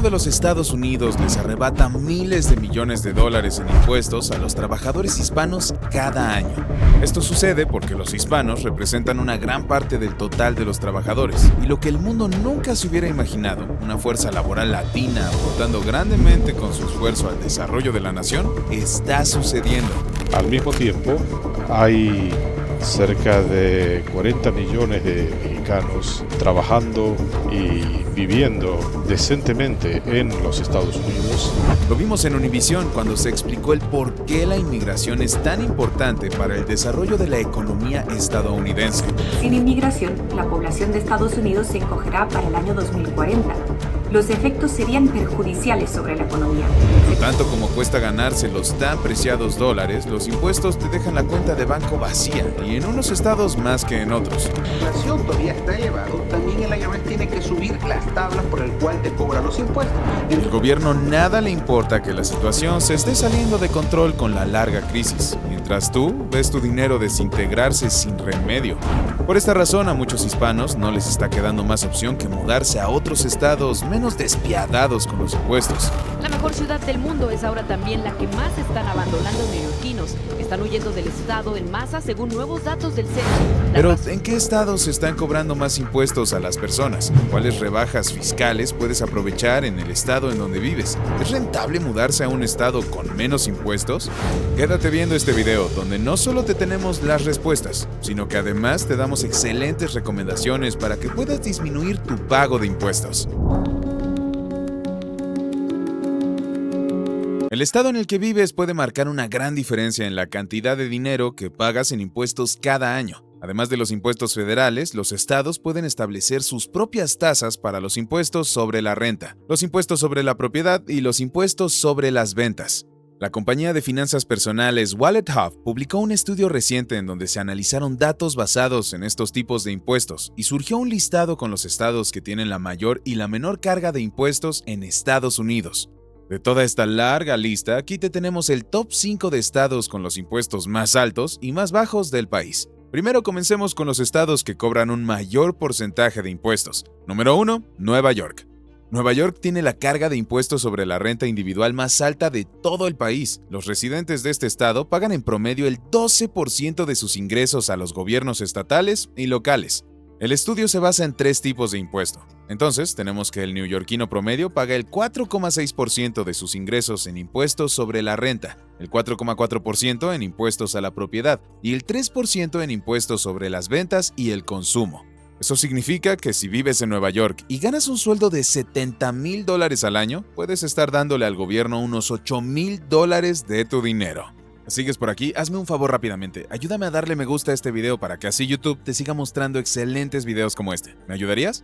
de los Estados Unidos les arrebata miles de millones de dólares en impuestos a los trabajadores hispanos cada año. Esto sucede porque los hispanos representan una gran parte del total de los trabajadores, y lo que el mundo nunca se hubiera imaginado, una fuerza laboral latina aportando grandemente con su esfuerzo al desarrollo de la nación, está sucediendo. Al mismo tiempo, hay cerca de 40 millones de mexicanos trabajando y viviendo decentemente en los Estados Unidos. Lo vimos en Univisión cuando se explicó el por qué la inmigración es tan importante para el desarrollo de la economía estadounidense. Sin inmigración, la población de Estados Unidos se encogerá para el año 2040. Los efectos serían perjudiciales sobre la economía. Tanto como cuesta ganarse los tan preciados dólares, los impuestos te dejan la cuenta de banco vacía, y en unos estados más que en otros. La inflación todavía está elevado, también el IRS tiene que subir las tablas por el cual te cobra los impuestos. El gobierno nada le importa que la situación se esté saliendo de control con la larga crisis, mientras tú ves tu dinero desintegrarse sin remedio. Por esta razón, a muchos hispanos no les está quedando más opción que mudarse a otros estados menos despiadados con los impuestos. La mejor ciudad del mundo es ahora también la que más están abandonando neoyorquinos. Están huyendo del estado en masa según nuevos datos del censo. Pero, ¿en qué estados se están cobrando más impuestos a las personas? ¿Cuáles rebajas fiscales puedes aprovechar en el estado en donde vives? ¿Es rentable mudarse a un estado con menos impuestos? Quédate viendo este video, donde no solo te tenemos las respuestas, sino que además te damos excelentes recomendaciones para que puedas disminuir tu pago de impuestos. El estado en el que vives puede marcar una gran diferencia en la cantidad de dinero que pagas en impuestos cada año. Además de los impuestos federales, los estados pueden establecer sus propias tasas para los impuestos sobre la renta, los impuestos sobre la propiedad y los impuestos sobre las ventas. La compañía de finanzas personales Wallet Hub publicó un estudio reciente en donde se analizaron datos basados en estos tipos de impuestos y surgió un listado con los estados que tienen la mayor y la menor carga de impuestos en Estados Unidos. De toda esta larga lista, aquí te tenemos el top 5 de estados con los impuestos más altos y más bajos del país. Primero comencemos con los estados que cobran un mayor porcentaje de impuestos. Número 1, Nueva York. Nueva York tiene la carga de impuestos sobre la renta individual más alta de todo el país. Los residentes de este estado pagan en promedio el 12% de sus ingresos a los gobiernos estatales y locales. El estudio se basa en 3 tipos de impuesto. Entonces, tenemos que el neoyorquino promedio paga el 4,6% de sus ingresos en impuestos sobre la renta, el 4,4% en impuestos a la propiedad y el 3% en impuestos sobre las ventas y el consumo. Eso significa que si vives en Nueva York y ganas un sueldo de $70,000 al año, puedes estar dándole al gobierno unos $8,000 de tu dinero. ¿Sigues por aquí? Hazme un favor rápidamente. Ayúdame a darle me gusta a este video para que así YouTube te siga mostrando excelentes videos como este. ¿Me ayudarías?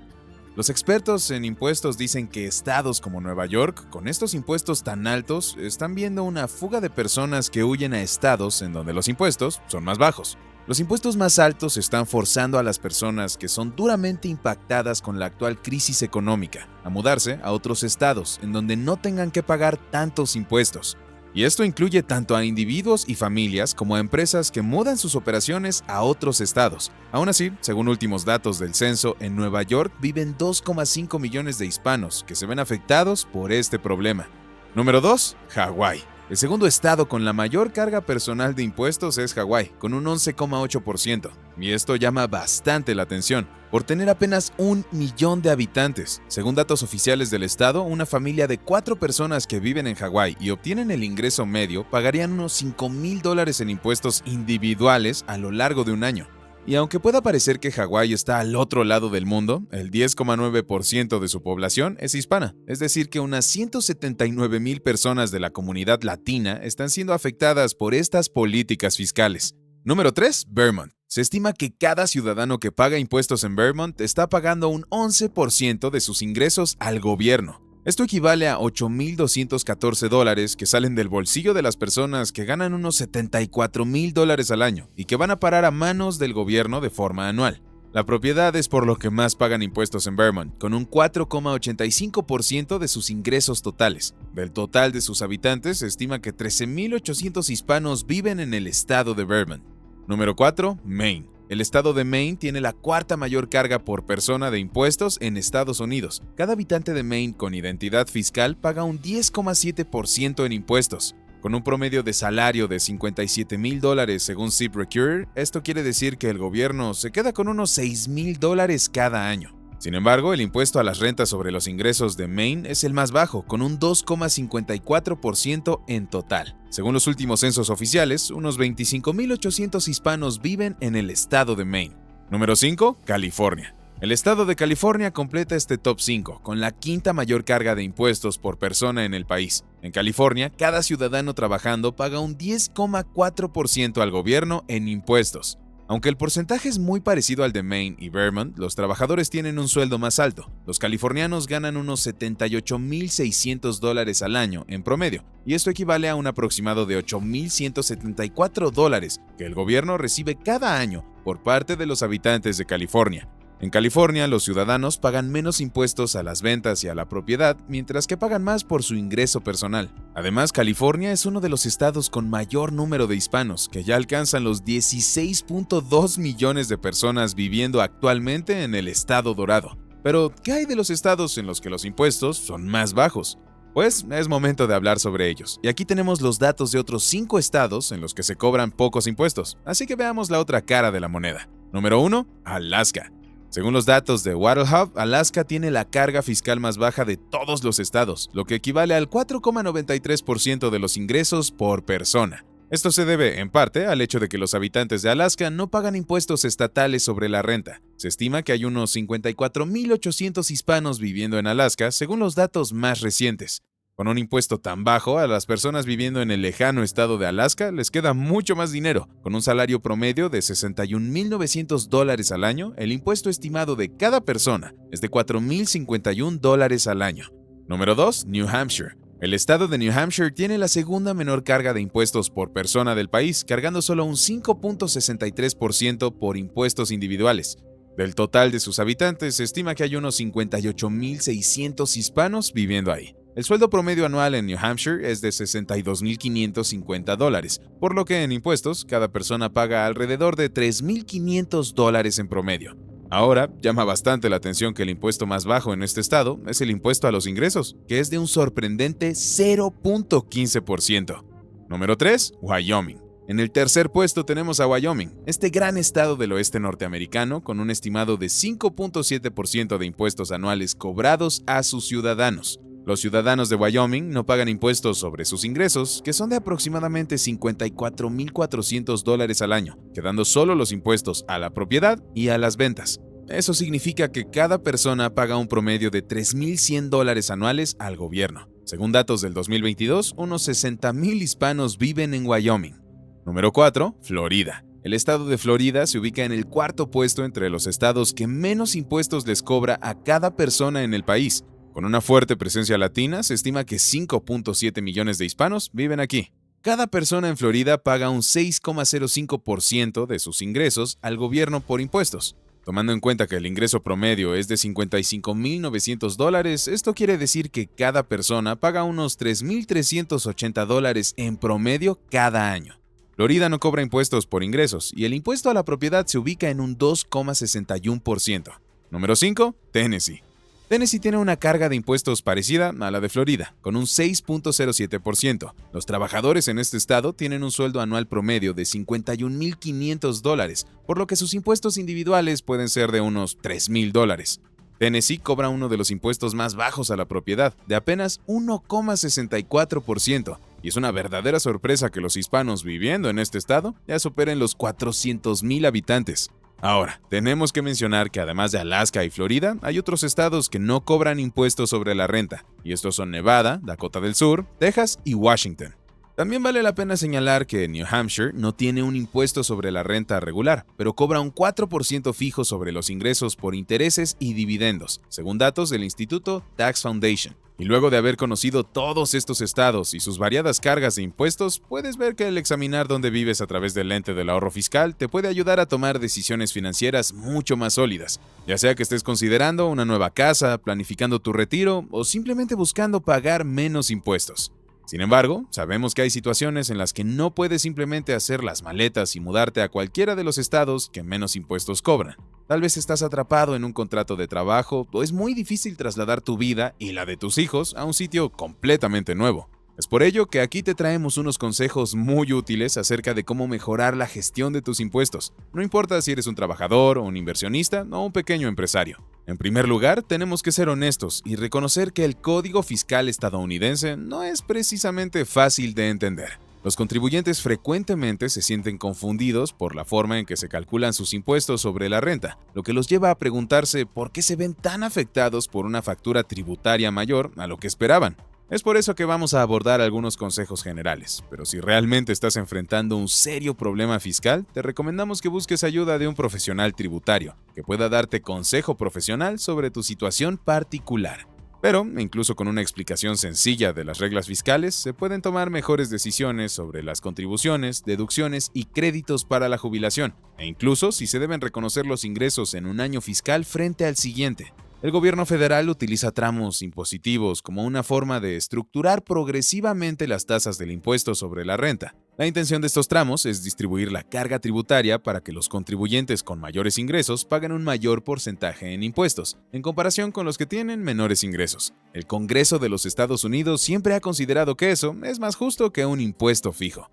Los expertos en impuestos dicen que estados como Nueva York, con estos impuestos tan altos, están viendo una fuga de personas que huyen a estados en donde los impuestos son más bajos. Los impuestos más altos están forzando a las personas que son duramente impactadas con la actual crisis económica a mudarse a otros estados en donde no tengan que pagar tantos impuestos. Y esto incluye tanto a individuos y familias como a empresas que mudan sus operaciones a otros estados. Aún así, según últimos datos del censo, en Nueva York viven 2,5 millones de hispanos que se ven afectados por este problema. Número 2. Hawái. El segundo estado con la mayor carga personal de impuestos es Hawái, con un 11,8%. Y esto llama bastante la atención, por tener apenas 1 millón de habitantes. Según datos oficiales del estado, una familia de 4 personas que viven en Hawái y obtienen el ingreso medio pagarían unos $5,000 en impuestos individuales a lo largo de un año. Y aunque pueda parecer que Hawái está al otro lado del mundo, el 10,9% de su población es hispana, es decir que unas 179,000 personas de la comunidad latina están siendo afectadas por estas políticas fiscales. Número 3. Vermont. Se estima que cada ciudadano que paga impuestos en Vermont está pagando un 11% de sus ingresos al gobierno. Esto equivale a $8,214 que salen del bolsillo de las personas que ganan unos $74,000 al año y que van a parar a manos del gobierno de forma anual. La propiedad es por lo que más pagan impuestos en Vermont, con un 4,85% de sus ingresos totales. Del total de sus habitantes, se estima que 13,800 hispanos viven en el estado de Vermont. Número 4. Maine. El estado de Maine tiene la cuarta mayor carga por persona de impuestos en Estados Unidos. Cada habitante de Maine con identidad fiscal paga un 10,7% en impuestos. Con un promedio de salario de $57,000 según ZipRecruiter, esto quiere decir que el gobierno se queda con unos $6,000 cada año. Sin embargo, el impuesto a las rentas sobre los ingresos de Maine es el más bajo, con un 2,54% en total. Según los últimos censos oficiales, unos 25,800 hispanos viven en el estado de Maine. Número 5. California. El estado de California completa este top 5, con la quinta mayor carga de impuestos por persona en el país. En California, cada ciudadano trabajando paga un 10,4% al gobierno en impuestos. Aunque el porcentaje es muy parecido al de Maine y Vermont, los trabajadores tienen un sueldo más alto. Los californianos ganan unos $78,600 al año en promedio, y esto equivale a un aproximado de $8,174 que el gobierno recibe cada año por parte de los habitantes de California. En California, los ciudadanos pagan menos impuestos a las ventas y a la propiedad, mientras que pagan más por su ingreso personal. Además, California es uno de los estados con mayor número de hispanos, que ya alcanzan los 16,2 millones de personas viviendo actualmente en el estado dorado. Pero, ¿qué hay de los estados en los que los impuestos son más bajos? Pues es momento de hablar sobre ellos. Y aquí tenemos los datos de otros 5 estados en los que se cobran pocos impuestos, así que veamos la otra cara de la moneda. Número 1. Alaska. Según los datos de WattleHub, Alaska tiene la carga fiscal más baja de todos los estados, lo que equivale al 4,93% de los ingresos por persona. Esto se debe, en parte, al hecho de que los habitantes de Alaska no pagan impuestos estatales sobre la renta. Se estima que hay unos 54,800 hispanos viviendo en Alaska, según los datos más recientes. Con un impuesto tan bajo, a las personas viviendo en el lejano estado de Alaska les queda mucho más dinero. Con un salario promedio de $61,900 al año, el impuesto estimado de cada persona es de $4,051 al año. Número 2. New Hampshire. El estado de New Hampshire tiene la segunda menor carga de impuestos por persona del país, cargando solo un 5,63% por impuestos individuales. Del total de sus habitantes, se estima que hay unos 58,600 hispanos viviendo ahí. El sueldo promedio anual en New Hampshire es de $62,550, por lo que en impuestos cada persona paga alrededor de $3,500 en promedio. Ahora, llama bastante la atención que el impuesto más bajo en este estado es el impuesto a los ingresos, que es de un sorprendente 0,15%. Número 3. Wyoming. En el tercer puesto tenemos a Wyoming, este gran estado del oeste norteamericano con un estimado de 5,7% de impuestos anuales cobrados a sus ciudadanos. Los ciudadanos de Wyoming no pagan impuestos sobre sus ingresos, que son de aproximadamente $54,400 al año, quedando solo los impuestos a la propiedad y a las ventas. Eso significa que cada persona paga un promedio de $3,100 anuales al gobierno. Según datos del 2022, unos 60,000 hispanos viven en Wyoming. Número 4. Florida. El estado de Florida se ubica en el cuarto puesto entre los estados que menos impuestos les cobra a cada persona en el país. Con una fuerte presencia latina, se estima que 5,7 millones de hispanos viven aquí. Cada persona en Florida paga un 6,05% de sus ingresos al gobierno por impuestos. Tomando en cuenta que el ingreso promedio es de $55,900, esto quiere decir que cada persona paga unos $3,380 en promedio cada año. Florida no cobra impuestos por ingresos y el impuesto a la propiedad se ubica en un 2,61%. Número 5. Tennessee. Tennessee tiene una carga de impuestos parecida a la de Florida, con un 6,07%. Los trabajadores en este estado tienen un sueldo anual promedio de $51,500, por lo que sus impuestos individuales pueden ser de unos $3,000. Tennessee cobra uno de los impuestos más bajos a la propiedad, de apenas 1,64%, y es una verdadera sorpresa que los hispanos viviendo en este estado ya superen los 400,000 habitantes. Ahora, tenemos que mencionar que además de Alaska y Florida, hay otros estados que no cobran impuestos sobre la renta, y estos son Nevada, Dakota del Sur, Texas y Washington. También vale la pena señalar que New Hampshire no tiene un impuesto sobre la renta regular, pero cobra un 4% fijo sobre los ingresos por intereses y dividendos, según datos del Instituto Tax Foundation. Y luego de haber conocido todos estos estados y sus variadas cargas de impuestos, puedes ver que el examinar dónde vives a través del lente del ahorro fiscal te puede ayudar a tomar decisiones financieras mucho más sólidas, ya sea que estés considerando una nueva casa, planificando tu retiro o simplemente buscando pagar menos impuestos. Sin embargo, sabemos que hay situaciones en las que no puedes simplemente hacer las maletas y mudarte a cualquiera de los estados que menos impuestos cobran. Tal vez estás atrapado en un contrato de trabajo o es muy difícil trasladar tu vida y la de tus hijos a un sitio completamente nuevo. Es por ello que aquí te traemos unos consejos muy útiles acerca de cómo mejorar la gestión de tus impuestos. No importa si eres un trabajador, un inversionista o un pequeño empresario. En primer lugar, tenemos que ser honestos y reconocer que el Código Fiscal estadounidense no es precisamente fácil de entender. Los contribuyentes frecuentemente se sienten confundidos por la forma en que se calculan sus impuestos sobre la renta, lo que los lleva a preguntarse por qué se ven tan afectados por una factura tributaria mayor a lo que esperaban. Es por eso que vamos a abordar algunos consejos generales, pero si realmente estás enfrentando un serio problema fiscal, te recomendamos que busques ayuda de un profesional tributario, que pueda darte consejo profesional sobre tu situación particular. Pero, incluso con una explicación sencilla de las reglas fiscales, se pueden tomar mejores decisiones sobre las contribuciones, deducciones y créditos para la jubilación, e incluso si se deben reconocer los ingresos en un año fiscal frente al siguiente. El gobierno federal utiliza tramos impositivos como una forma de estructurar progresivamente las tasas del impuesto sobre la renta. La intención de estos tramos es distribuir la carga tributaria para que los contribuyentes con mayores ingresos paguen un mayor porcentaje en impuestos, en comparación con los que tienen menores ingresos. El Congreso de los Estados Unidos siempre ha considerado que eso es más justo que un impuesto fijo.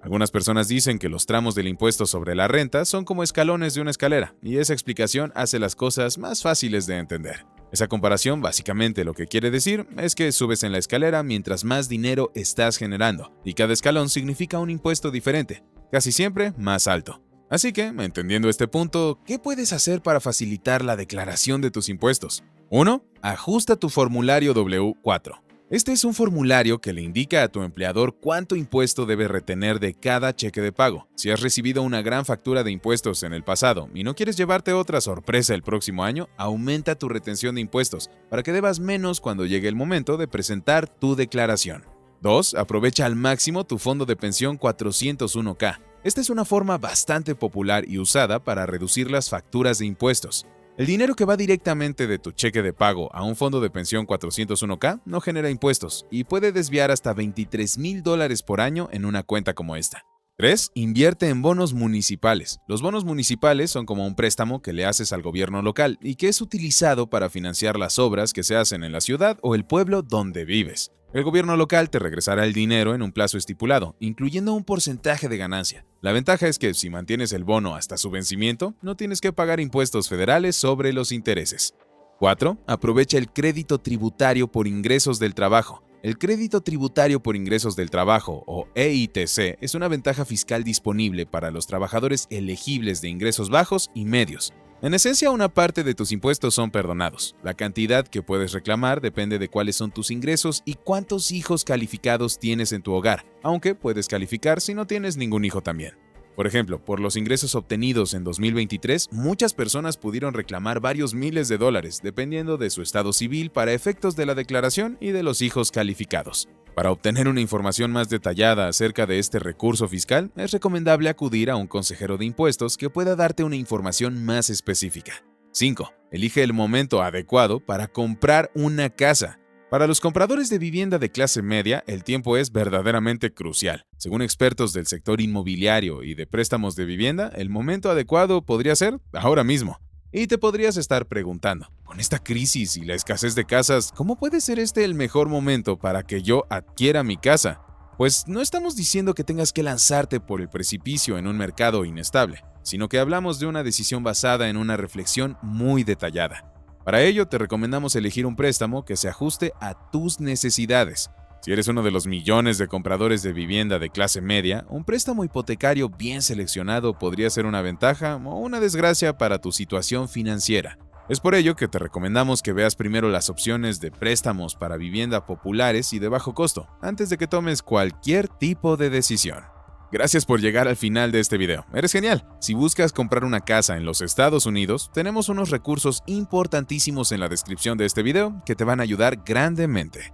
Algunas personas dicen que los tramos del impuesto sobre la renta son como escalones de una escalera, y esa explicación hace las cosas más fáciles de entender. Esa comparación básicamente lo que quiere decir es que subes en la escalera mientras más dinero estás generando, y cada escalón significa un impuesto diferente, casi siempre más alto. Así que, entendiendo este punto, ¿qué puedes hacer para facilitar la declaración de tus impuestos? 1. Ajusta tu formulario W-4. Este es un formulario que le indica a tu empleador cuánto impuesto debe retener de cada cheque de pago. Si has recibido una gran factura de impuestos en el pasado y no quieres llevarte otra sorpresa el próximo año, aumenta tu retención de impuestos para que debas menos cuando llegue el momento de presentar tu declaración. 2. Aprovecha al máximo tu fondo de pensión 401k. Esta es una forma bastante popular y usada para reducir las facturas de impuestos. El dinero que va directamente de tu cheque de pago a un fondo de pensión 401k no genera impuestos y puede desviar hasta $23,000 por año en una cuenta como esta. 3. Invierte en bonos municipales. Los bonos municipales son como un préstamo que le haces al gobierno local y que es utilizado para financiar las obras que se hacen en la ciudad o el pueblo donde vives. El gobierno local te regresará el dinero en un plazo estipulado, incluyendo un porcentaje de ganancia. La ventaja es que si mantienes el bono hasta su vencimiento, no tienes que pagar impuestos federales sobre los intereses. 4. Aprovecha el crédito tributario por ingresos del trabajo. El crédito tributario por ingresos del trabajo, o EITC, es una ventaja fiscal disponible para los trabajadores elegibles de ingresos bajos y medios. En esencia, una parte de tus impuestos son perdonados. La cantidad que puedes reclamar depende de cuáles son tus ingresos y cuántos hijos calificados tienes en tu hogar, aunque puedes calificar si no tienes ningún hijo también. Por ejemplo, por los ingresos obtenidos en 2023, muchas personas pudieron reclamar varios miles de dólares, dependiendo de su estado civil para efectos de la declaración y de los hijos calificados. Para obtener una información más detallada acerca de este recurso fiscal, es recomendable acudir a un consejero de impuestos que pueda darte una información más específica. 5. Elige el momento adecuado para comprar una casa. Para los compradores de vivienda de clase media, el tiempo es verdaderamente crucial. Según expertos del sector inmobiliario y de préstamos de vivienda, el momento adecuado podría ser ahora mismo. Y te podrías estar preguntando, con esta crisis y la escasez de casas, ¿cómo puede ser este el mejor momento para que yo adquiera mi casa? Pues no estamos diciendo que tengas que lanzarte por el precipicio en un mercado inestable, sino que hablamos de una decisión basada en una reflexión muy detallada. Para ello, te recomendamos elegir un préstamo que se ajuste a tus necesidades. Si eres uno de los millones de compradores de vivienda de clase media, un préstamo hipotecario bien seleccionado podría ser una ventaja o una desgracia para tu situación financiera. Es por ello que te recomendamos que veas primero las opciones de préstamos para vivienda populares y de bajo costo, antes de que tomes cualquier tipo de decisión. Gracias por llegar al final de este video. Eres genial. Si buscas comprar una casa en los Estados Unidos, tenemos unos recursos importantísimos en la descripción de este video que te van a ayudar grandemente.